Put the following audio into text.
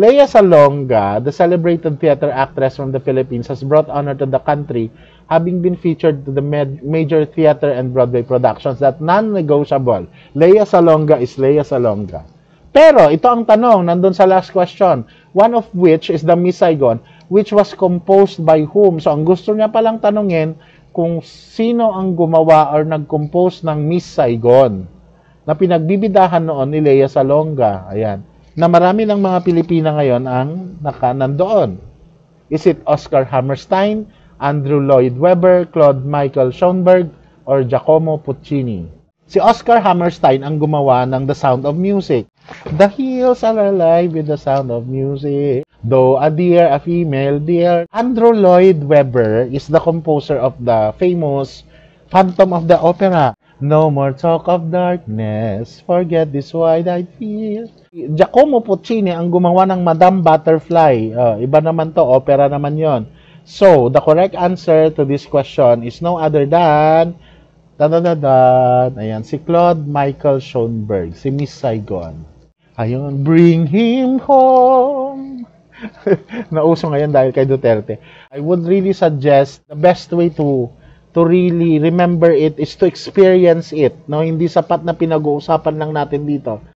Lea Salonga, the celebrated theater actress from the Philippines, has brought honor to the country, having been featured to the major theater and Broadway productions. That non-negotiable. Lea Salonga is Lea Salonga. Pero, ito ang tanong, nandun sa last question, one of which is the Miss Saigon, which was composed by whom? So, ang gusto niya palang tanungin, kung sino ang gumawa or nag-compose ng Miss Saigon na pinagbibidahan noon ni Lea Salonga. Ayan. Na marami ng mga Pilipina ngayon ang nandoon. Is it Oscar Hammerstein, Andrew Lloyd Webber, Claude Michael Schoenberg, or Giacomo Puccini? Si Oscar Hammerstein ang gumawa ng The Sound of Music. The hills are alive with the sound of music. Though a deer, a female deer. Andrew Lloyd Webber is the composer of the famous Phantom of the Opera. No more talk of darkness, forget this wide-eyed field. Giacomo Puccini ang gumawa ng Madame Butterfly. Iba naman to, opera naman yon. So, the correct answer to this question is no other than ayan, si Claude Michael Schoenberg, si Miss Saigon. Ayun, bring him home. Nauso ngayon dahil kay Duterte. I would really suggest the best way to really remember it is to experience it. No, hindi sapat na pinag-uusapan lang natin dito.